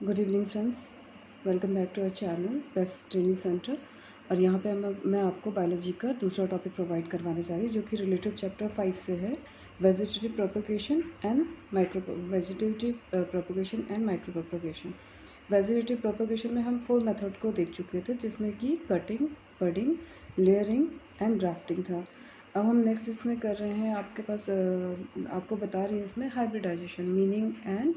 Good evening friends, welcome back to our channel Best Training Centre. और यहाँ पे मैं आपको बायोलॉजी का दूसरा टॉपिक प्रोवाइड करवाने जा रही हूँ जो कि रिलेटेड चैप्टर 5 से है, vegetative propagation and micro propagation. Vegetative propagation में हम 4 मेथड को देख चुके थे, जिसमें कि cutting, budding, layering and grafting था। अब हम नेक्स्ट इसमें कर रहे हैं, आपके पास आपको बता रही है इसमें hybridisation, meaning and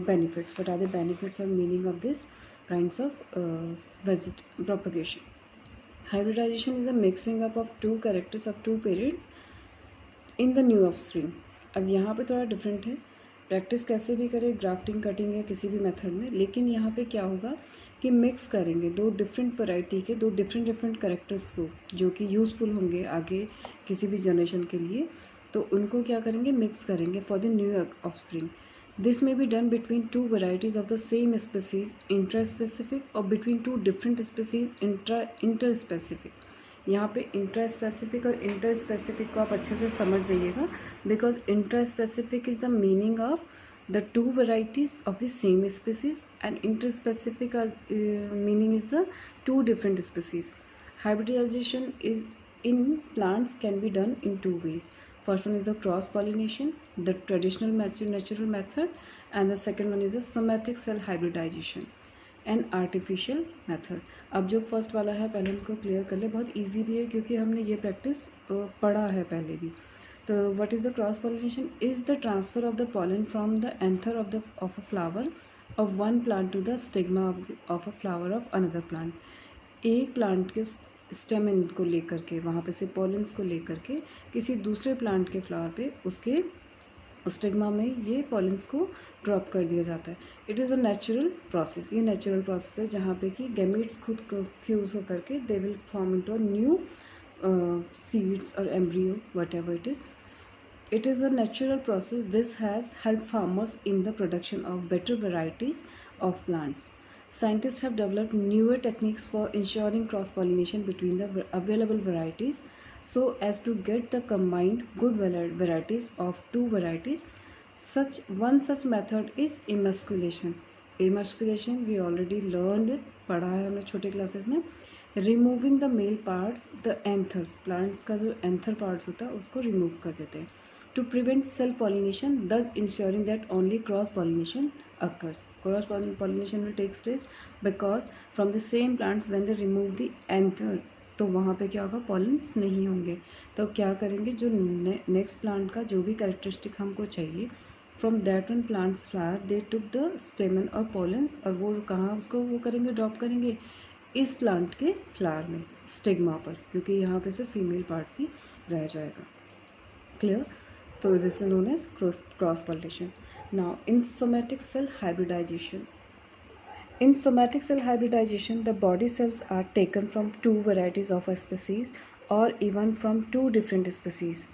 benefits. What are the benefits or meaning of this kinds of propagation? Hybridization is a mixing up of two characters of two parents in the new offspring. अब यहाँ पे थोड़ा डिफरेंट है, practice कैसे भी करें, grafting, cutting या किसी भी मेथड में, लेकिन यहाँ पे क्या होगा कि मिक्स करेंगे दो डिफरेंट वैरायटी के, दो डिफरेंट कैरेक्टर्स को, जो कि यूज़फुल होंगे आगे किसी भी जनरेशन के लिए। तो उनको क्या करेंगे, मिक्स करेंगे for the new offspring. This may be done between two varieties of the same species, intraspecific, or between two different species, interspecific. यहाँ पे इंट्रास्पेसिफिक और इंटरस्पेसिफिक को आप अच्छे से समझ जाइएगा, because intraspecific is the meaning of the two varieties of the same species and interspecific meaning is the two different species. Hybridization is in plants can be done in two ways. First one is the cross pollination, the traditional natural method, and the second one is the somatic cell hybridization, an artificial method. अब जो first वाला है पहले उनको clear कर ले, बहुत easy भी है क्योंकि हमने ये प्रैक्टिस पढ़ा है पहले भी. तो what is the cross pollination? Is the transfer of the pollen from the anther of a flower of one plant to the stigma of a flower of another plant. एक प्लांट के stamen को लेकर के, वहाँ पे से pollens को लेकर के किसी दूसरे प्लांट के फ्लावर पे उसके स्टिग्मा में ये पॉलिन्स को ड्रॉप कर दिया जाता है. It is a natural process. ये नेचुरल प्रोसेस है जहाँ पे कि गैमेट्स खुद फ्यूज़ होकर के they will form into a new seeds और embryo, whatever it is. It is a natural process. This has helped farmers in the production of better varieties of plants. Scientists have developed newer techniques for ensuring cross-pollination between the available varieties so as to get the combined good varieties of two varieties. One such method is emasculation. Emasculation we already learned it, पढ़ा है हमने छोटे classes में. Removing the male parts, the anthers, plants का जो anther parts होता है उसको remove कर देते हैं. To prevent self-pollination, thus ensuring that only cross-pollination occurs. Cross-pollination will take place because from the same plants when they remove the anther, तो वहाँ पे क्या होगा, पॉलिन्स नहीं होंगे. तो क्या करेंगे, जो नेक्स्ट प्लांट का जो भी कैरेक्टरिस्टिक हमको चाहिए, from that one plants flower they took the स्टेमन और पॉलिन्स, और वो कहाँ उसको वो करेंगे, ड्रॉप करेंगे इस प्लांट के फ्लावर में, स्टिग्मा पर, क्योंकि यहाँ पे सिर्फ फीमेल पार्ट्स ही रह जाएगा. Clear? So this is known as cross pollination. Now in somatic cell hybridization, the body cells are taken from two varieties of a species or even from two different species.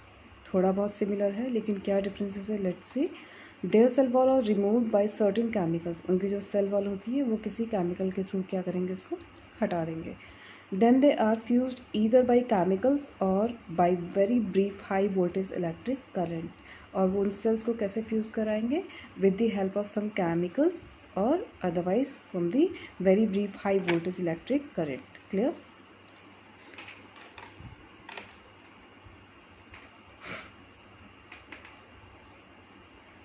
थोड़ा बहुत similar है, लेकिन क्या differences है, let's see. Their cell wall are removed by certain chemicals. उनकी जो cell wall होती है वो किसी केमिकल के थ्रू क्या करेंगे, उसको हटा देंगे. Then they are fused either by chemicals or by very brief high voltage electric current. और वो उन सेल्स को कैसे फ्यूज़ कराएंगे, with the help of some chemicals or otherwise from the very brief high voltage electric current. Clear?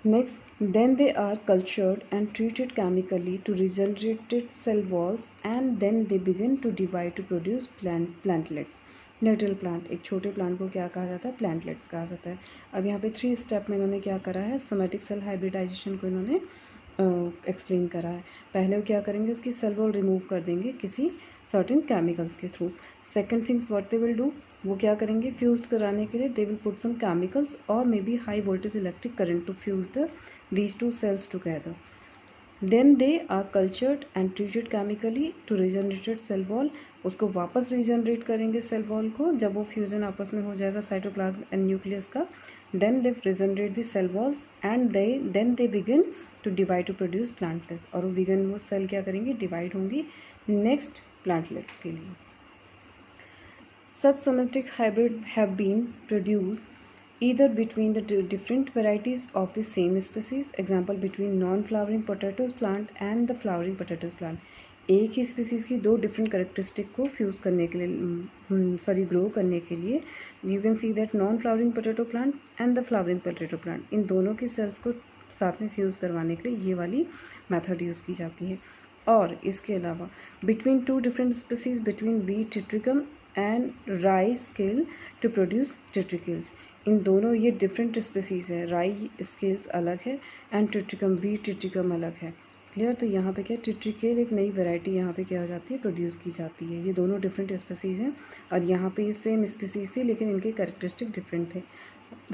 Next, then they are cultured and treated chemically to regenerate cell walls, and then they begin to divide to produce plantlets. नेटल plant, एक छोटे plant को क्या कहा जाता है, plantlets कहा जाता है. अब यहाँ पे 3 स्टेप में इन्होंने क्या करा है, सोमेटिक सेल हाइब्रिडाइजेशन को इन्होंने एक्सप्लेन करा है. पहले वो क्या करेंगे, उसकी सेल वॉल रिमूव कर देंगे किसी सर्टेन केमिकल्स के थ्रू. Second things what they will do, वो क्या करेंगे, फ्यूज कराने के लिए they will put some chemicals और may be high voltage electric current to fuse these two cells together. Then they are cultured and treated chemically to regenerate cell wall. उसको वापस regenerate करेंगे सेल वॉल को जब वो fusion आपस में हो जाएगा साइटोप्लाज्म एंड न्यूक्लियस का. Then they regenerate the cell walls and then they begin to divide to produce plantlets. और वो सेल क्या करेंगी, डिवाइड होंगी नेक्स्ट प्लांटलेट्स के लिए. Such somatic hybrid have been produced either between the different varieties of the same species, example between non-flowering potatoes plant and the flowering potatoes plant. एक ही species की दो डिफरेंट करेक्टरिस्टिक को fuse करने के लिए grow करने के लिए you can see that non flowering potato plant and the flowering potato plant, इन दोनों की सेल्स को साथ में फ्यूज़ करवाने के लिए ये वाली मेथड यूज़ की जाती है। और इसके अलावा between two different species between wheat triticum and rye secale to produce triticales, इन दोनों ये डिफरेंट स्पीसीज है, राई स्केल्स अलग है एंड टिट्रिकम वीट टिट्रिकम अलग है। क्लियर? तो यहाँ पे क्या टिट्रिकेल एक नई वैरायटी यहाँ पे क्या हो जाती है, प्रोड्यूस की जाती है। ये दोनों डिफरेंट स्पीसीज हैं और यहाँ पे ये सेम स्पीसीज थी लेकिन इनके कैरेक्टरिस्टिक डिफरेंट थे।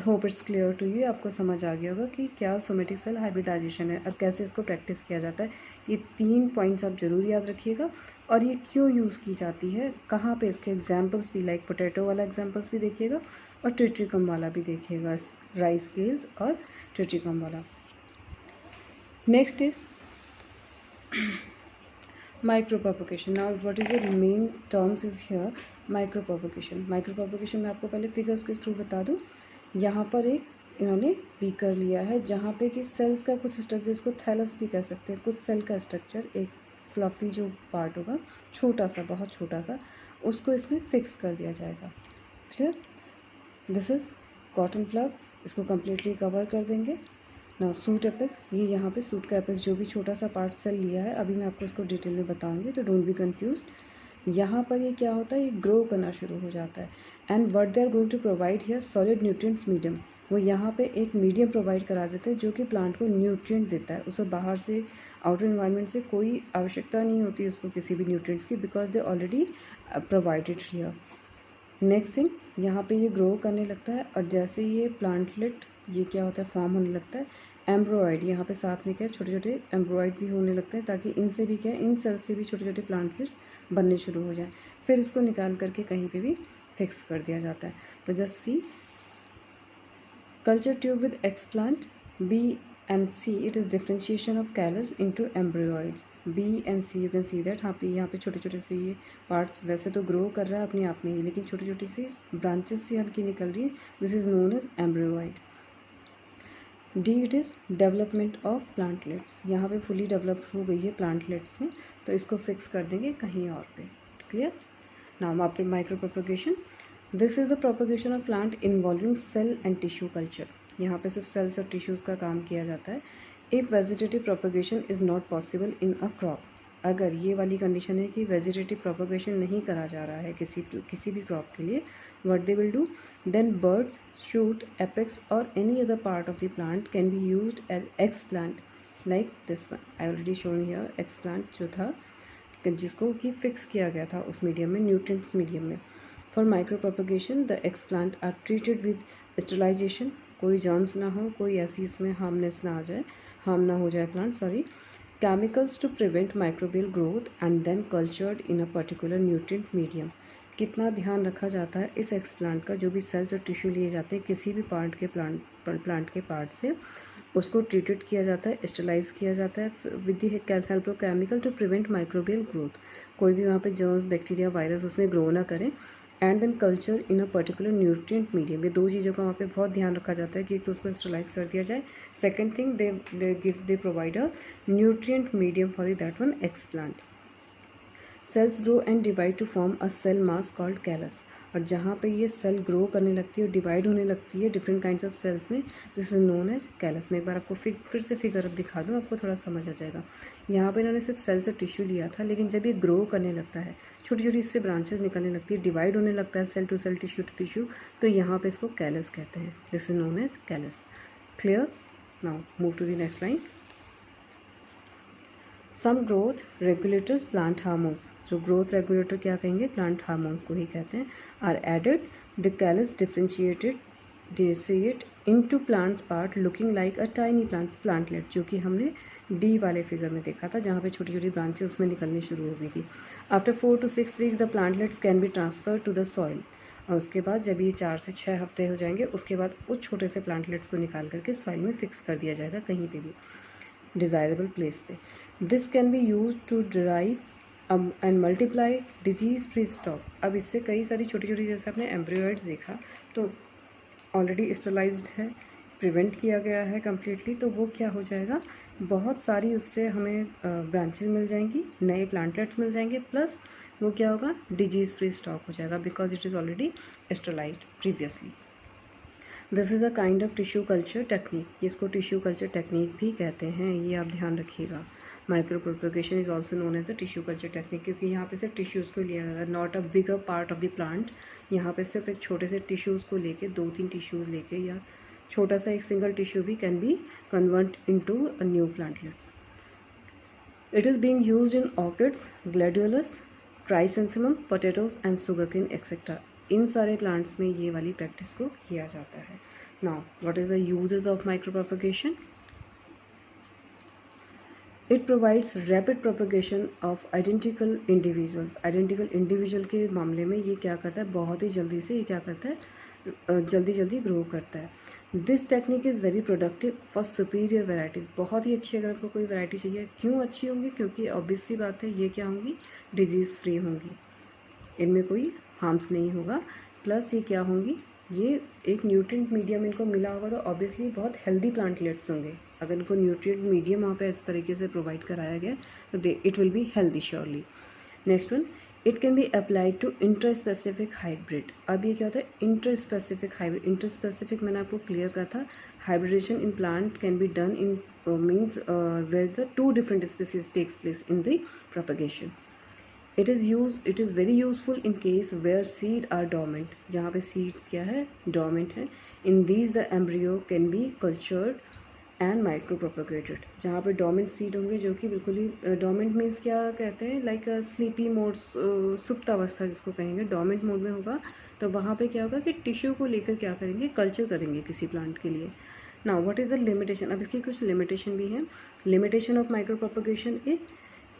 Hope it's clear to you, आपको समझ आ गया होगा कि क्या सोमेटिक सेल हाइब्रिडाइजेशन है और कैसे इसको प्रैक्टिस किया जाता है। ये 3 पॉइंट्स आप ज़रूर याद रखिएगा। और ये क्यों यूज़ की जाती है, कहाँ पे इसके एग्जाम्पल्स भी, लाइक पोटैटो वाला एग्जाम्पल्स भी देखिएगा और टिट्रिकम वाला भी देखिएगा, राइस स्केल्स और टिट्रिकम वाला। Next is micropropagation. Now what is the main terms is here, micropropagation. micropropagation मैं आपको पहले फिगर्स के थ्रू बता दूँ। यहाँ पर एक इन्होंने बीकर लिया है जहाँ पे कि सेल्स का कुछ स्ट्रक्चर, जिसको थैलस भी कह सकते हैं, कुछ सेल का स्ट्रक्चर, एक फ्लफी जो पार्ट होगा छोटा सा, बहुत छोटा सा, उसको इसमें फिक्स कर दिया जाएगा। Clear? This is cotton plug, इसको कम्प्लीटली कवर कर देंगे। ना सूट एपेक्स, ये यहाँ पे सूट का एपेक्स जो भी छोटा सा पार्ट सेल लिया है, अभी मैं आपको इसको डिटेल में बताऊंगी, तो डोंट बी कंफ्यूज। यहाँ पर ये क्या होता है, ये ग्रो करना शुरू हो जाता है and what they are going to provide here, solid nutrients medium. वो यहाँ पे एक मीडियम प्रोवाइड करा देते हैं जो कि प्लांट को न्यूट्रिएंट देता है। उसे बाहर से, आउटर इन्वायरमेंट से कोई आवश्यकता नहीं होती उसको किसी भी न्यूट्रिएंट्स की, because they already provided here. Next thing, यहाँ पे ये ग्रो करने लगता है और जैसे ये प्लांटलेट, ये क्या होता है, फॉर्म होने लगता है। एम्ब्रॉयड, यहाँ पे साथ में क्या है, छोटे छोटे एम्ब्रॉयड भी होने लगते हैं ताकि इनसे भी क्या है, इन सेल्स से भी छोटे छोटे प्लांटलेट्स बनने शुरू हो जाए। फिर इसको निकाल करके कहीं पे भी फिक्स कर दिया जाता है। तो just see culture tube with explant B and C, it is differentiation of callus into embryos. B and C you can see that यहाँ पे छोटे छोटे से ये पार्ट्स, वैसे तो ग्रो कर रहा है अपने आप में ही, लेकिन छोटी छोटी सी ब्रांचेस से हल्की निकल रही है। This is known as embryoid. D, it is development of plantlets, यहाँ पे फुली डेवलप हो गई है प्लांटलेट्स में, तो इसको फिक्स कर देंगे कहीं और पे। Clear? Now after micro propagation, this is the propagation of plant involving cell and tissue culture. यहाँ पे सिर्फ सेल्स और टिश्यूज़ का काम किया जाता है। If vegetative propagation is not possible in a crop, अगर ये वाली कंडीशन है कि वेजिटेटिव प्रोपगेशन नहीं करा जा रहा है किसी भी क्रॉप के लिए, what they will do, then birds, shoot, apex और any other part of the plant can be used as explant, like this one I already shown here. Explant जो था, जिसको कि फिक्स किया गया था उस मीडियम में, न्यूट्रिएंट्स मीडियम में। For micro propagation the explant are treated with sterilisation, कोई जर्म्स ना हो, कोई ऐसी इसमें हार्मनेस ना आ जाए, हार्म ना हो जाए plant, sorry, chemicals to prevent microbial growth and then cultured in a particular nutrient medium. कितना ध्यान रखा जाता है इस एक्सप्लांट का, जो भी सेल्स और टिश्यू लिए जाते हैं किसी भी पार्ट के प्लांट के पार्ट से, उसको ट्रीटेड किया जाता है, स्टरलाइज किया जाता है with the help of chemical to prevent microbial growth. कोई भी वहाँ पे जर्म्स, बैक्टीरिया, वायरस उसमें ग्रो ना करें, and then culture in a particular nutrient medium. ये दो चीज़ों का वहाँ पे बहुत ध्यान रखा जाता है कि एक तो उसको स्टरलाइज कर दिया जाए, second thing they provide a nutrient medium for that one explant. Cells grow and divide to form a cell mass called callus, और जहाँ पे ये सेल ग्रो करने लगती है और डिवाइड होने लगती है डिफरेंट काइंड्स ऑफ सेल्स में, this is known as callus. मैं एक बार आपको फिर से फिगर दिखा दूँ, आपको थोड़ा समझ आ जाएगा। यहाँ पे इन्होंने सिर्फ सेल्स और टिश्यू लिया था, लेकिन जब ये ग्रो करने लगता है, छोटी छोटी इससे ब्रांचेस निकलने लगती है, डिवाइड होने लगता है cell to cell, tissue to tissue, तो यहाँ पे इसको कैलस कहते हैं। This is known as callus. Clear? Now move to the next line. Some growth regulators, plant hormones, जो ग्रोथ रेगुलेटर क्या कहेंगे, प्लांट हार्मोन्स को ही कहते हैं, are added, the callus differentiate into plants part looking like a tiny plantlet, जो कि हमने डी वाले फिगर में देखा था, जहाँ पे छोटी छोटी ब्रांचेस उसमें निकलनी शुरू हो गई थी। After 4 to 6 weeks the plantlets can be transfer to the soil, और उसके बाद जब ये 4 से 6 हफ्ते हो जाएंगे, उसके बाद उस छोटे से प्लांटलेट्स को निकाल करके सॉइल में फिक्स कर दिया जाएगा कहीं पे भी डिज़ायरेबल प्लेस पे। This can be use to drive and multiply disease free stock. अब इससे कई सारी छोटी छोटी, जैसे आपने एम्ब्रियोइड्स देखा, तो ऑलरेडी स्टरलाइज्ड है, प्रिवेंट किया गया है कम्प्लीटली, तो वो क्या हो जाएगा, बहुत सारी उससे हमें ब्रांचेस मिल जाएंगी, नए प्लांटलेट्स मिल जाएंगे, प्लस वो क्या होगा, डिजीज़ फ्री स्टॉक हो जाएगा because it is already sterilised previously. This is a kind of tissue culture technique, जिसको टिश्यू कल्चर टेक्निक भी कहते हैं, ये आप ध्यान रखिएगा। Micro propagation is also known as the tissue culture technique, क्योंकि यहाँ पे सिर्फ टिश्यूज़ को लिया गया, not a bigger part of the plant. यहाँ पे सिर्फ एक छोटे से टिश्यूज़ को लेके, 2-3 टिश्यूज़ लेके, या छोटा सा एक सिंगल टिश्यू भी can be convert into a new plantlets. It is being used in orchids, gladiolus, chrysanthemum, potatoes and sugarcane etcetera. इन सारे प्लांट्स में ये वाली प्रैक्टिस को किया जाता है। Now what is the uses of micro propagation? It provides rapid propagation of identical individuals. Identical individual के मामले में ये क्या करता है, बहुत ही जल्दी से ये क्या करता है, जल्दी जल्दी ग्रो करता है। This technique is very productive for superior varieties. बहुत ही अच्छी, अगर आपको कोई वैरायटी चाहिए, क्यों अच्छी होंगी, क्योंकि ऑब्वियस सी बात है ये क्या होंगी, डिजीज़ फ्री होंगी, इनमें कोई हार्म्स नहीं होगा, प्लस ये क्या होंगी, ये एक न्यूट्रिएंट मीडियम इनको मिला होगा, तो ऑब्वियसली बहुत हेल्दी प्लांटलेट्स होंगे। अगर इनको न्यूट्रिएंट मीडियम वहाँ पे इस तरीके से प्रोवाइड कराया गया तो it will be healthy surely. Next one, it can be applied to interspecific hybrid. अब ये क्या होता है, इंटरस्पेसिफिक हाइब्रिड। इंटरस्पेसिफिक मैंने आपको क्लियर करा था, hybridisation in plant can be done in means where the 2 different species takes place in the propagation. It is very useful in case where seed are dormant, जहाँ पे seeds क्या है, dormant है। In these the embryo can be cultured and micro propagated. जहाँ पे डोमेंट seed होंगे, जो कि बिल्कुल ही डोमेंट मीन्स क्या कहते हैं, लाइक स्लीपी मोड, सुप्त अवस्था जिसको कहेंगे, डोमेंट मोड में होगा, तो वहाँ पे क्या होगा कि टिश्यू को लेकर क्या करेंगे, कल्चर करेंगे किसी प्लांट के लिए। Now what is the limitation? अब इसकी कुछ लिमिटेशन भी है। Limitation of micro propagation is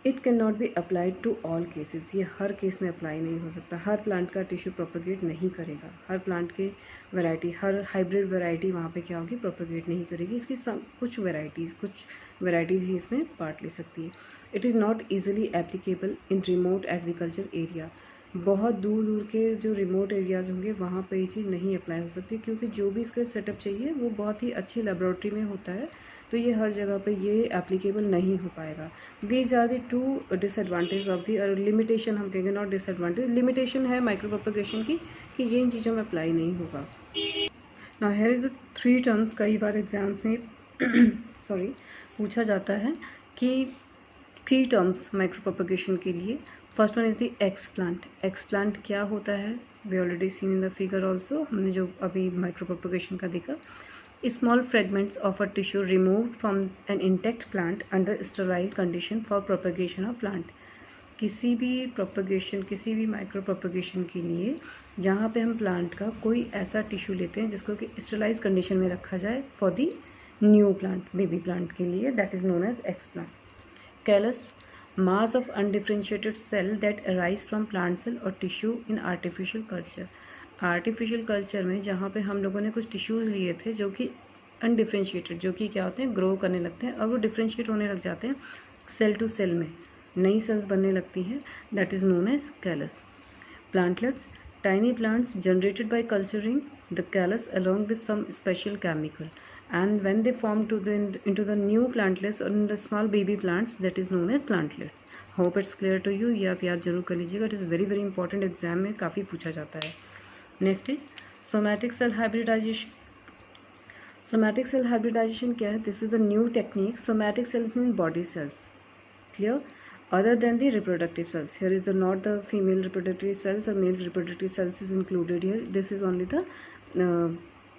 it can not be applied to all cases. ये हर केस में अप्लाई नहीं हो सकता, हर प्लांट का टिश्यू प्रोपगेट नहीं करेगा, हर प्लांट के वैरायटी, हर हाइब्रिड वैरायटी वहाँ पे क्या होगी, प्रोपगेट नहीं करेगी। इसकी कुछ वैरायटीज़ ही इसमें पार्ट ले सकती है। It is not easily applicable in remote agriculture area. बहुत दूर दूर के जो रिमोट एरियाज़ होंगे वहाँ पे ये चीज़ नहीं अप्लाई हो सकती, क्योंकि जो भी इसका सेटअप चाहिए वो बहुत ही अच्छी लेबोरेटरी में होता है, तो ये हर जगह पे ये एप्लीकेबल नहीं हो पाएगा। These are the 2 disadvantage of the limitation, हम कहेंगे नॉट डिसएडवांटेज, लिमिटेशन है माइक्रो प्रोपगेशन की, कि ये इन चीज़ों में अप्लाई नहीं होगा। Now here is the 3 terms, कई बार एग्जाम्स में सॉरी पूछा जाता है कि 3 टर्म्स माइक्रो प्रोपगेशन के लिए। First one is the explant. Explant क्या होता है, we already seen in the figure also, हमने जो अभी माइक्रो प्रोपगेशन का देखा। Small fragments of a tissue removed from an intact plant under sterile condition for propagation of plant। किसी भी प्रोपगेशन, किसी भी माइक्रो प्रोपगेशन के लिए जहाँ पे हम प्लांट का कोई ऐसा टिश्यू लेते हैं जिसको कि स्टरलाइज कंडीशन में रखा जाए for the new plant, baby plant के लिए, that is known as explant. Callus, mass of undifferentiated cell that arise from plant cell or tissue in artificial culture। Artificial culture में जहाँ पे हम लोगों ने कुछ टिश्यूज़ लिए थे जो कि अनडिफ्रेंशिएटेड, जो कि क्या होते हैं, ग्रो करने लगते हैं और वो डिफ्रेंशिएट होने लग जाते हैं सेल टू सेल में, नई सेल्स बनने लगती हैं, that is known as callus. Plantlets, tiny plants generated by culturing the callus along with some special chemical and when they form into the new plantlets or in the small baby plants, that is known as plantlets। hope it's clear to you, ये आप याद जरूर कर लीजिएगा, it is very very important, exam में काफ़ी पूछा जाता है। Next is somatic cell hybridization. Somatic cell hybridization क्या है, this is the new technique. Somatic cells mean body cells, clear, other than the reproductive cells। here is not the female reproductive cells or male reproductive cells is included here, this is only the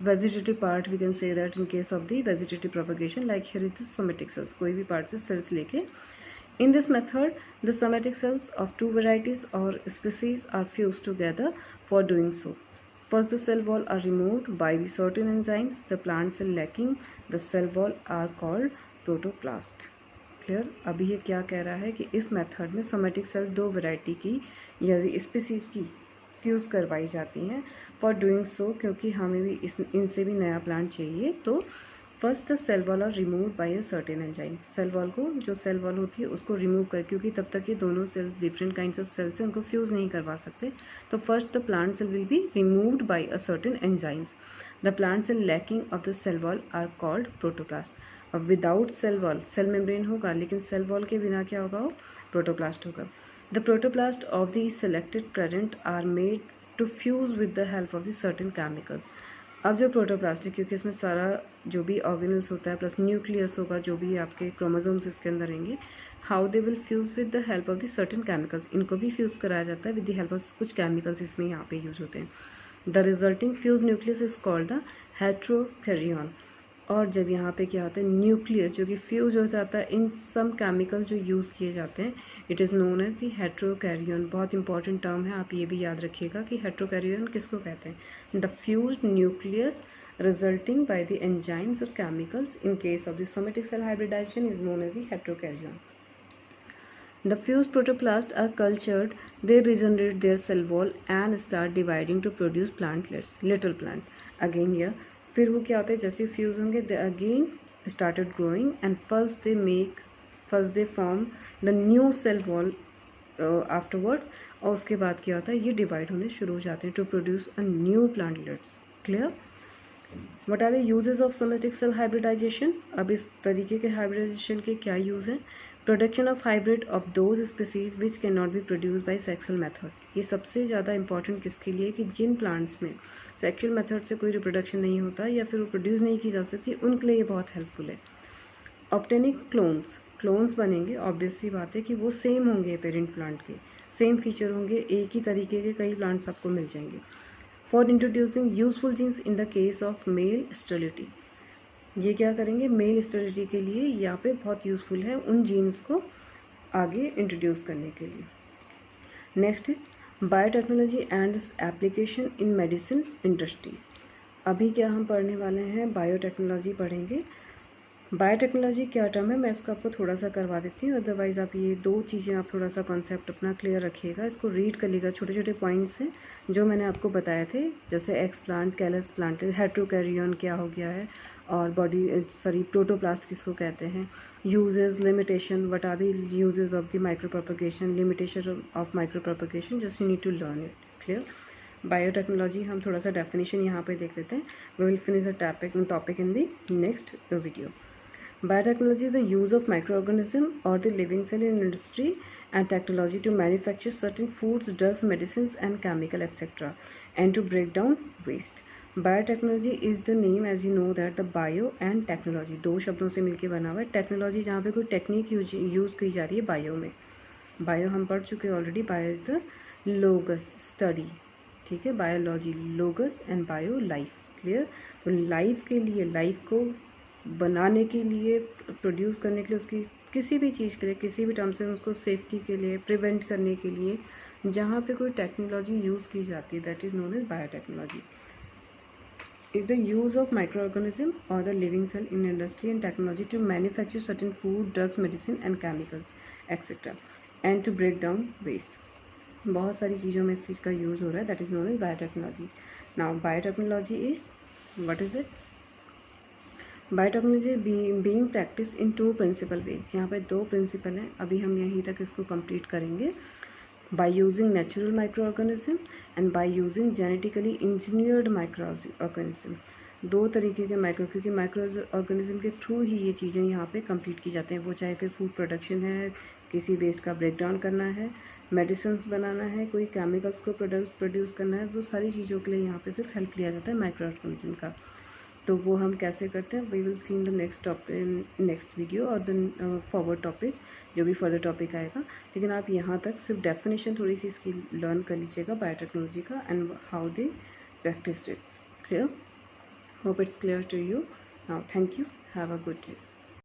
vegetative part, we can say that in case of the vegetative propagation, like here is the somatic cells, कोई भी part से cells लेके। in this method the somatic cells of 2 varieties or species are fused together। for doing so, first the cell wall are removed by the certain enzymes, the plant cell lacking the cell wall are called protoplast। Clear. अभी ये क्या कह रहा है कि इस method में somatic cells 2 variety की या स्पीसीज की फ्यूज़ करवाई जाती हैं। फॉर डूइंग सो, क्योंकि हमें भी इनसे भी नया प्लांट चाहिए, तो first the cell wall are remove by a certain enzyme. Cell wall को, जो सेल वॉल होती है उसको रिमूव कर, क्योंकि तब तक ये दोनों cells different kinds of cells हैं, उनको फ्यूज़ नहीं करवा सकते, तो first the plant cell will be removed by a certain enzymes. The plant cell lacking of the cell wall are called protoplast. अब without cell wall cell membrane होगा, लेकिन cell wall के बिना क्या होगा, वो प्रोटोप्लास्ट होगा। The protoplast of the selected parent are made to fuse with the help of the certain chemicals. अब जो प्रोटोप्लास्ट है, क्योंकि इसमें सारा जो भी ऑर्गेनल्स होता है प्लस न्यूक्लियस होगा, जो भी आपके क्रोमोसोम्स इसके अंदर रहेंगे, how they will fuse with the help of the certain chemicals. इनको भी फ्यूज कराया जाता है विद द हेल्प ऑफ कुछ केमिकल्स इसमें यहाँ पे यूज होते हैं। The resulting fuse nucleus is called the heterokaryon. और जब यहाँ पे क्या होता है, न्यूक्लियस जो कि फ्यूज हो जाता है इन सम केमिकल जो यूज़ किए जाते हैं, it is known as the heterokaryon. बहुत इंपॉर्टेंट टर्म है, आप ये भी याद रखिएगा कि हेट्रोकैरियन किसको कहते हैं, the fused nucleus resulting by the enzymes or chemicals. In case of the somatic cell hybridization is known as the heterokaryon. The fused protoplasts are cultured, they regenerate their cell wall and start dividing to produce plantlets, little plant. Again here, फिर वो क्या होता है, जैसे fuse होंगे they again started growing and first they form the new cell wall afterwards, और उसके बाद क्या होता है, ये डिवाइड होने शुरू हो जाते हैं to produce a new plantlets. Clear? What are the uses of somatic cell hybridization? अब इस तरीके के हाइब्रिडाइजेशन के क्या यूज़ हैं? Production of hybrid of those species which can not B produce by sexual method. ये सबसे ज़्यादा इंपॉर्टेंट किसके लिए, कि जिन प्लांट्स में सेक्सुअल मेथड से कोई रिप्रोडक्शन नहीं होता या फिर वो प्रोड्यूस नहीं की जा सकती, उनके लिए ये बहुत हेल्पफुल है। ऑब्टेनिंग क्लोन्स बनेंगे, ऑब्वियस सी बात है कि वो सेम होंगे पेरेंट प्लांट के, सेम फीचर होंगे, एक ही तरीके के कई प्लांट्स आपको मिल जाएंगे। For introducing useful genes in the case of male sterility, ये क्या करेंगे, मेल स्टेरिलिटी के लिए यहाँ पे बहुत यूज़फुल है उन जीन्स को आगे इंट्रोड्यूस करने के लिए। Next is biotechnology and application in medicine industries. अभी क्या हम पढ़ने वाले हैं, बायोटेक्नोलॉजी पढ़ेंगे। बायोटेक्नोलॉजी क्या टर्म है, मैं इसको आपको थोड़ा सा करवा देती हूँ, अदरवाइज़ आप ये दो चीज़ें आप थोड़ा सा कॉन्सेप्ट अपना क्लियर रखिएगा, इसको रीड कर लीजिएगा। छोटे छोटे पॉइंट्स हैं जो मैंने आपको बताए थे, जैसे explant, callus plant, heterokaryon क्या हो गया है, और प्रोटोप्लास्ट किसको कहते हैं, uses, limitation, what are the uses of the micro propagation, limitation of micro propagation, just you need to learn it. Clear? Biotechnology हम थोड़ा सा डेफिनेशन यहाँ पे देख लेते हैं, we will finish the topic in the next video. Biotechnology is the use of microorganism or the living cell in industry and technology to manufacture certain foods, drugs, medicines and chemical etc. and to break down waste. Biotechnology is the name, as you know that the bio and technology दो शब्दों से मिलके बना हुआ है। Technology जहाँ पे कोई टेक्निक यूज़ की जा रही है बायो में, बायो हम पढ़ चुके हैं already, bio is the लोगस study, ठीक है, biology लोगस and bio life. Clear? तो लाइफ के लिए, लाइफ को बनाने के लिए, प्रोड्यूस करने के लिए, उसकी किसी भी चीज़ के लिए, किसी भी टर्म से उसको सेफ्टी के लिए, प्रिवेंट करने के लिए जहाँ पे कोई टेक्नोलॉजी यूज़ की जाती है, that is known as biotechnology. Is the use of micro organism और the living cell in industry and technology to manufacture certain food, drugs, medicine and chemicals etcetera and to break down waste. बहुत सारी चीज़ों में इस चीज़ का use हो रहा है, that is known as biotechnology. Now biotechnology is what is it? Biotechnology being practice in two principal ways. यहाँ पे दो प्रिंसिपल हैं, अभी हम यहीं तक इसको कंप्लीट करेंगे। By using natural micro organism and by using genetically engineered micro organism. दो तरीके के माइक्रो, क्योंकि माइक्रो ऑर्गेनिज्म के थ्रू ही ये चीज़ें यहाँ पे कंप्लीट की जाती हैं, वो चाहे फिर फूड प्रोडक्शन है, किसी वेस्ट का ब्रेक डाउन करना है, मेडिसिन बनाना है, कोई केमिकल्स को प्रोड्यूस करना है, तो सारी चीज़ों के लिए यहाँ पे सिर्फ हेल्प लिया जाता है माइक्रो ऑर्गेनिज्म का। तो वो हम कैसे करते हैं, we will see in the next video और द फॉरवर्ड टॉपिक, जो भी फर्दर टॉपिक आएगा। लेकिन आप यहाँ तक सिर्फ डेफिनेशन थोड़ी सी इसकी लर्न कर लीजिएगा बायोटेक्नोलॉजी का and how they practised it. Clear? Hope it's clear to you. Now thank you, have a good day.